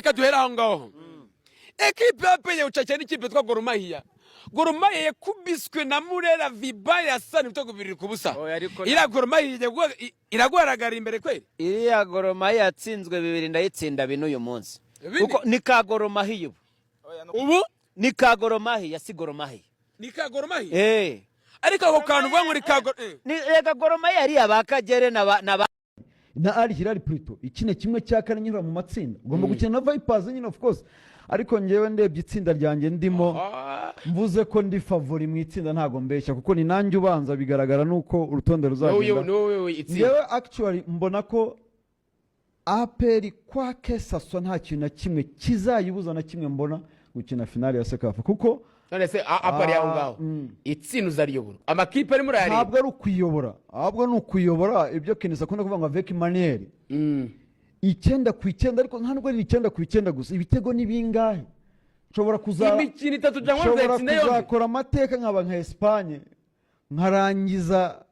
reka duhera aho ngaho ekipe yapenye ucakira n'ikipe twa Gor Mahia. Gor Mahia yakubiswe na Murera Vibaya sana ibitego 2-0. Ira Gor Mahia iragwaragara imbere kweli. Iriya Gor Mahia yatsinzwe 2 ndayitsinda bino uyu munsi. Kuko ni ka Gor Mahia ubu ni ka Gor Mahia si Gor Mahia. Ni ka Gor Mahia. Ariko ako kantu vuga ngo ni ka ni rega Gor Mahia ari abakagere na Al Hilal Pluto ikine kimwe cya kane nyura mu matsinda ugomba gukina na Vipers nyine of course ariko ngewe ndebye itsinda ryanjye ndimo mvuze ko ndi favori mu itsinda ntago mbeshya kuko ni nanjye ubanza bigaragara nuko urutonde ruzagenda ngewe actually mbona ko APR kwa Kesaswa nta kintu na kimwe kizayibuza na kimwe mbona gukina finale ya Sekafa kuko none se APR yaho ngaho itsinda uzariyobora amakipe ari muri ari ntabwo ari ukuyobora ahubwo ni ukuyobora ibyo Kenisa akunda kuvuga ngo avec manière 9-9 ariko ntabwo ari 9-9 gusa ibitego ni bingahe nshobora imikino 3 cyangwa nzatsinda yo nzakora amateka nkaba nka Espagne nkarangiza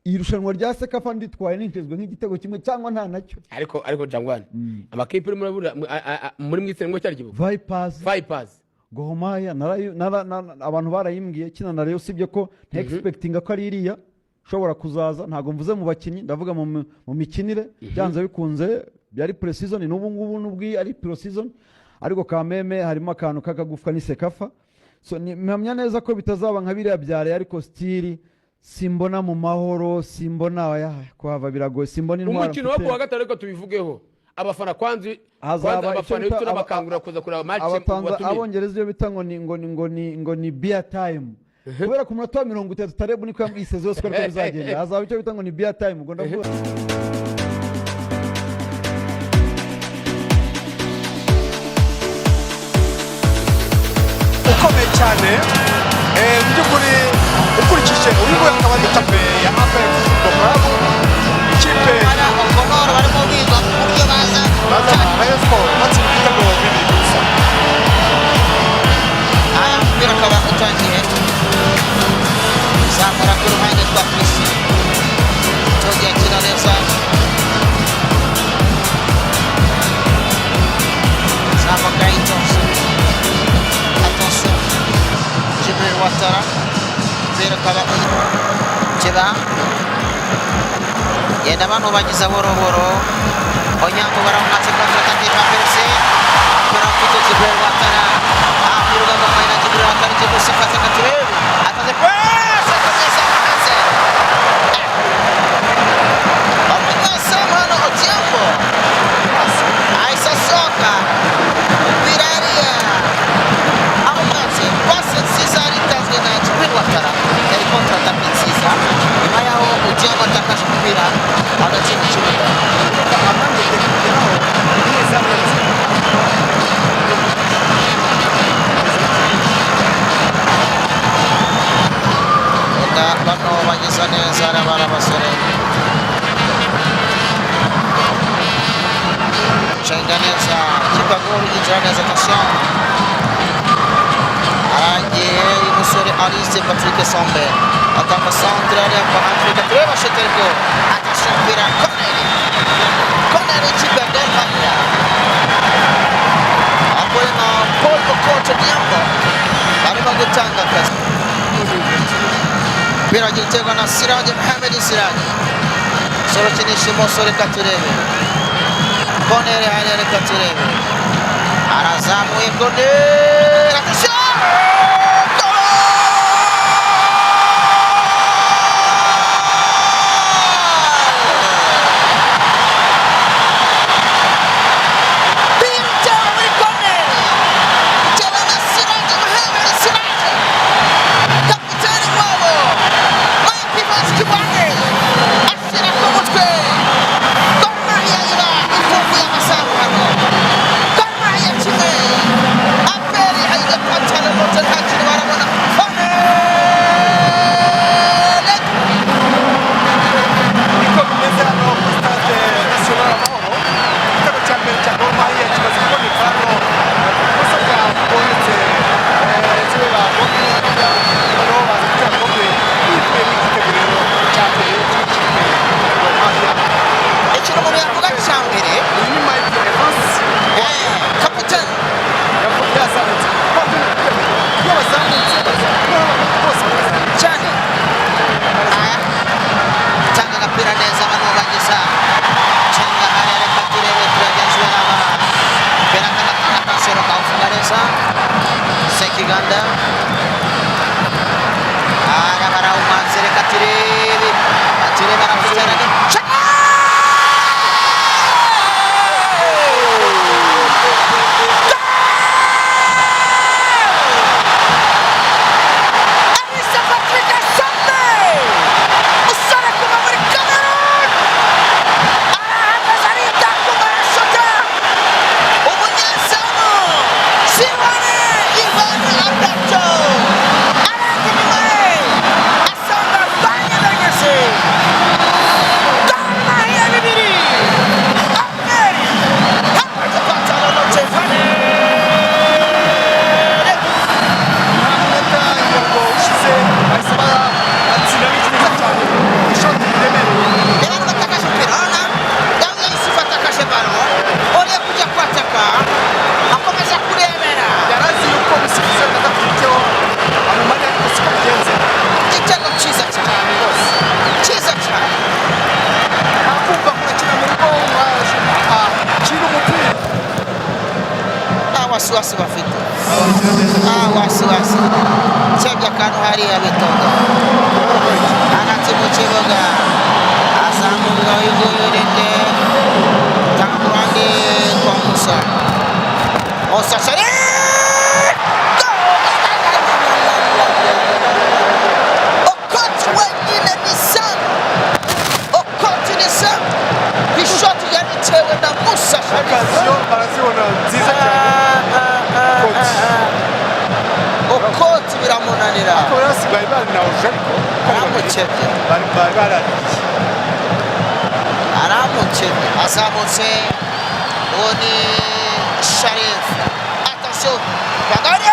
irushanwa rya Sekafa nditwaye nintezwe nk'igitego kimwe cyangwa nta nacyo ariko Jangwana amakipe ari muri mwitsengo cyari kibuga Vipers Gor Mahia abantu barayimbwiye kina na Rayon sibye ko expectinga ko ari iriya shobora kuzaza ntago mvuze mu bakinyi ndavuga mu mikinire byanze bikunze byari pre-season n'ubu ngubu n'ubwi ari pre-season ariko kameme harimo akantu kakagufwa ni Sekafa so mpamya neza ko bitazaba nka biriya byare ariko stili simbona mu mahoro simbona kwava biragoye simbona intwara umukino wo kuwa gatatu reka tubivugeho abafana kwanzi abafana y'ituna bakangura kuza kureba match watumye abongereza iyo bita ngo ni beer time kubera ku munota wa 30 tarebu niko yamwise zose ko bizagenda hazaba icyo bita ngo ni beer time ubwo ndavuga ukomeye cyane by'ukuri ukurikije uyu akaba ari ikipe ya APR Football Club ikipe Honor barimo biga mu buryo baza Rayon Sport batsinze ibitego 2 gusa aya mpira akaba utangiye zamura ku ruhande rwa Chris Togi akina neza zamuka attention Jibril Ouattara mpira akaba kiba yenda abantu bagize boroboro Onyango baramatse contre-attaque Paperse pour quitter Jibril Ouattara mpira ugana Jibril Ouattara cyo sifata katurebe ataze Patrick Sombe attacca centre area para Africa prova a scegliere il gol attenzione per Connery ci perde il palla poi no polvo coach Diambo arriva Gutanga per oggi seguono Siraj Mohamed Siraj solo finisce Mossore Katurebe Connery area Katurebe Arazamu e Connery attenzione Apperi hai da panciare wasiwasi bafite wasiwasi cyebya akantu hariya bitonda hagati mu kibuga azamuka uyuguyurinde tanga ku ruhande kwa Musa Shari Okoti wenyine ni Sam Okoti ni Sam ishoti yaritewe na Musa Shari barazibona nziza cyane Okoti biramunanira ko yasigaye bari na Ojariko aramukebye aramukebye azamutse uwo ni Sharif attention Bagari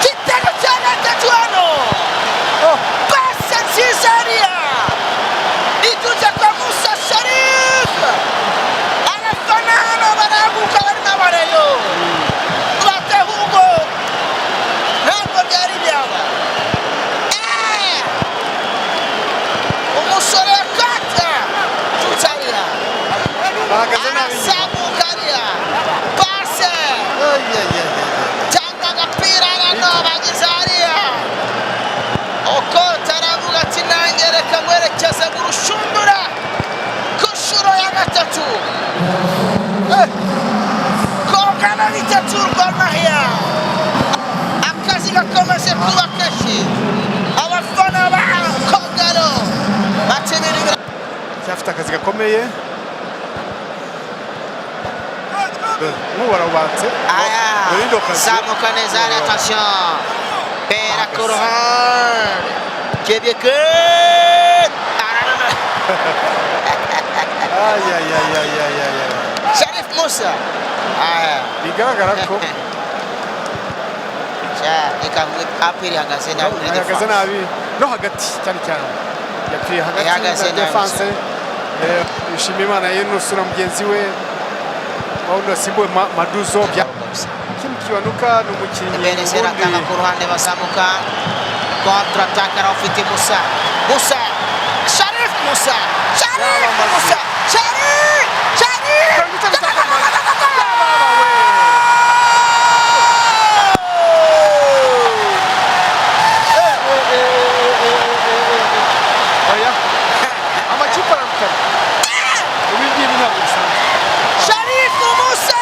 Kitego cya gatatu hano pasi nziza hariya ituze kwa Musa Sharif abafana hano baraguka bari n'abareyo batehugo ntabwo byari byaba umusore kata tutarira bahagaze nabi arazamuka hariya pase cyangwa agapira hano bagize hariya Okoti aravuga ati nanjye reka mwerekeze mu rushundura ku nshuro ya gatatu kogana bitatu Gor Mahia akazi gakomeje kuba kenshi abafana ba Kogalo bakenera cyafite akazi gakomeye barabanze zamuka neza hariya attention pera ku ruhande Kebeke Sharif Musa bigaragara ko reka aperi ihagaze nabi muri ahagaze defense nabi no hagati cyane cyane yapfuye Ihagaze hagati nabi na defense Nshimiyimana yenusura mugenzi we waundi wasimbuwe Maduzo Kim Kiwanuka ni umukinnyi Benese ratanga ku ruhande bazamuka contre attaque arawufite Musa Sharif Musa amakipe aramukana ibi ngibi ntabwo bisanzwe Sharif Musa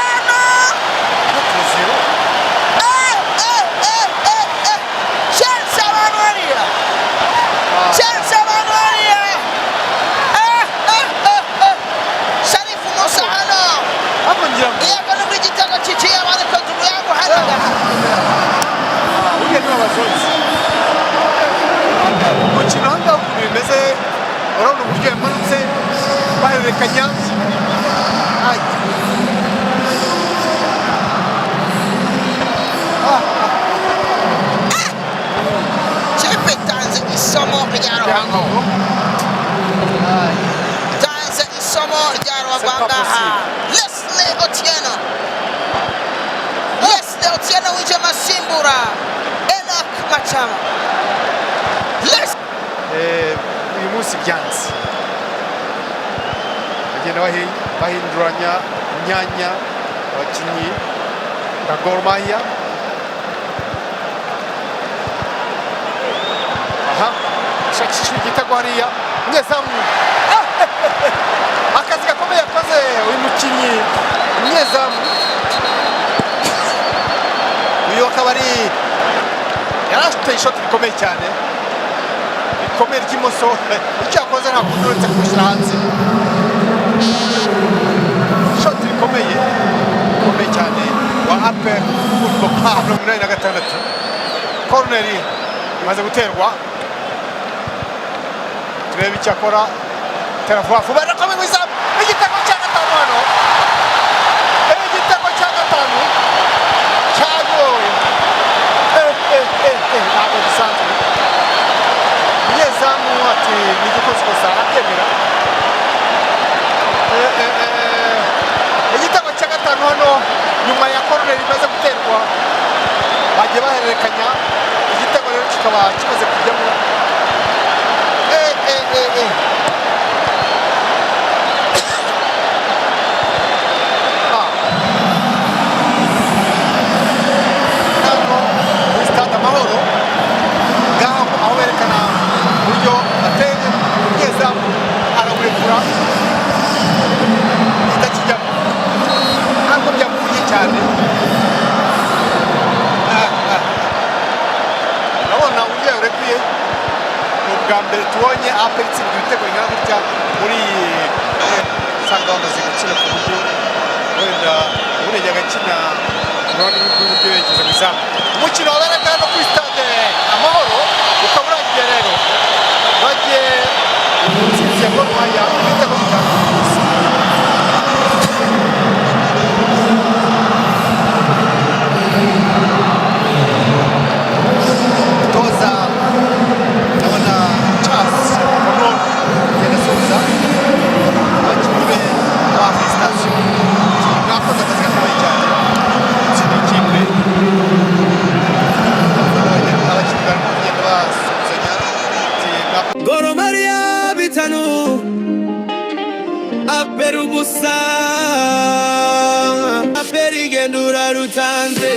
chance abantu hariya Sharif Musa hano hapo ngira ngo iyo abona muri igitego kigiye bareka turu yangu haraga uriya ni abazozi umukino aha ngaha ukuntu bimeze urabona uburyo yamanutse bahererekanya kipe itanze isomo rya ruhango itanze isomo rya ruhangaha Leslie Otieno wije masimbura Enoch Machama uyu munsi byanze bagenda bahinduranya imyanya abakinnyi ba Gor Mahia shakishije igitego hariya umunyezamu akazi gakomeye yakoze uyu mukinnyi umunyezamu uyu akaba ari yarafite ishoti rikomeye cyane rikomeye ry'imoso icyo yakoze nta kundi uretse kumushyira hanze ishoti rikomeye cyane wa APR Football Club 86 koroneri imaze guterwa turebe icyo akora tera vuba vuba arakomeye mu izamu igitego cya gatanu hano igitego cya gatanu cyagoye ntabwo bisanzwe umunyezamu ati ni igikosa arabyemera igitego cya gatanu hano nyuma ya koroneri imaze guterwa bagiye bahererekanya igitego rero kikaba kimaze kujyamo hano muri stade Amahoro ngaho aho berekana uburyo ateye umunyezamu arawurekura itakijyamo ntabwo byamuvuye cyane. Urabona uburyo yawurekuye ni ubwa mbere tubonye APR itsinda ibitego bingana gutya muri usanga bamaze gukina ku buryo wenda ubundi agakina uruhande rw'iburyo yerekeza mu izamu. Umukino wabereka hano kuri stade Amahoro ukaba urangiye rero bagiye intsinzi ya Gor Mahia ibitego bitanu ku busa. Toza ndabona Charles Konon agenda asuhuza abakinnyi be n'aba felicitasiyo mwakoze akazi gakomeye cyane gutsinda ikipe. Abakinnyi barimo kugenda basuhuzanya Gor Mahia bitanu APR ubusa APR igendura rutanze.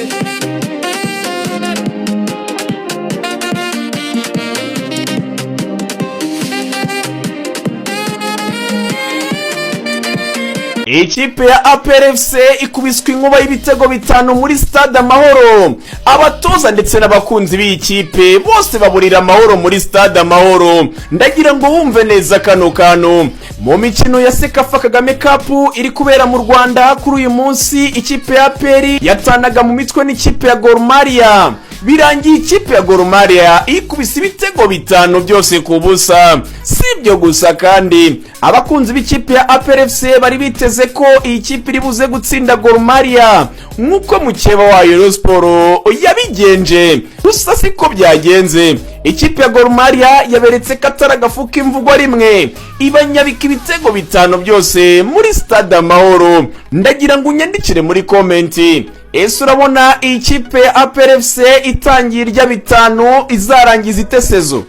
Ikipe ya APR FC ikubiswe inkuba y'ibitego bitanu muri stade Amahoro. Abatoza ndetse n'abakunzi b'ikipe bose baburira amahoro muri stade Amahoro. Ndagira ngo wumve neza kano kantu. Mu mikino ya Sekafa Kagame Cup iri kubera mu Rwanda kuri uyu munsi, ikipe ya APR yatanaga mu mitwe n'ikipe ya Gor Mahia. Birangiye ikipe ya Gor Mahia ikubise ibitego bitanu byose ku busa. Sibyo gusa kandi abakunzi b'ikipe ya APR FC bari biteze ko iyi kipe iri buze gutsinda Gor Mahia nk'uko mukeba wayo Rayon Sports yabigenje. Gusa siko byagenze. Ikipe ya Gor Mahia yaberetse katara gafuka imvugo rimwe ibanyabika ibitego bitanu byose muri stade Amahoro. Ndagira ngo unyandikire muri komenti, ese urabona iyi kipe ya APR FC itangira irya bitanu izarangiza itesezo?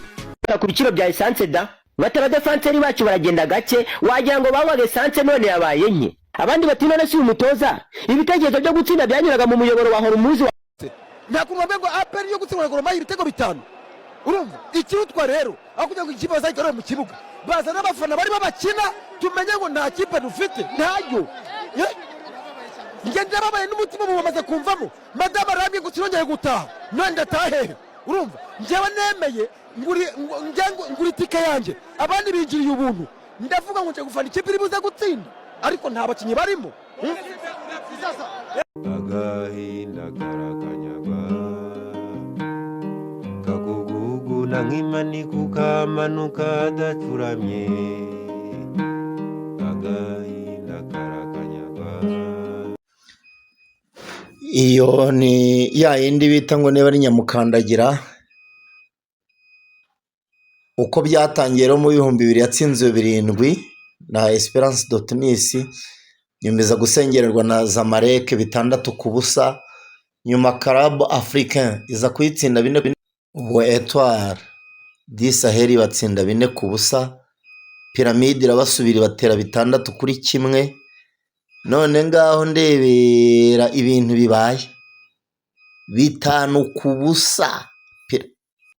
Ku biciro bya essence da bataba defanseri bacu baragenda gake, wagira ngo banywaga essence none yabaye nke. Abandi bati none si umutoza ibitekerezo byo gutsinda byanyuraga mu muyoboro wa Hormuzi nta kumva ngo APR yo gutsinda Gor Mahia ibitego bitanu. Urumva ikirutwa rero aho kugira ngo ikipe bazayikore mu kibuga baza n'abafana barimo bakina tumenye ngo nta kipe dufite ntayo. Ngende babaye n'umutima mu bamaze kumvamo madama arambye ngo sinongeye gutaha none ndatahe. Urumva njyewe nemeye nguri tike yanjye abandi binjiriye ubuntu ndavuga ngo nje gufana ikipe iri buze gutsinda ariko nta bakinyi barimo. Agahinda karakanyagwa kakuguguna nk'imani kukamanuka adacuramye. Agahinda karakanyagwa. Iyo ni ya yindi bita ngo niba ari nyamukandagira. Uko byatangiye rero mu 2000 yatsinzwe 7 na Esperance de Tunis, nyumeza gusengererwa na Zamalek 6 ku busa, nyuma Club Africain iza kuyitsinda 4. Ubu Etoile du Sahel batsinda 4 ku busa, Pyramide irabasubira batera 6-1. None ngaho ndebera ibintu bibaye 5 ku busa.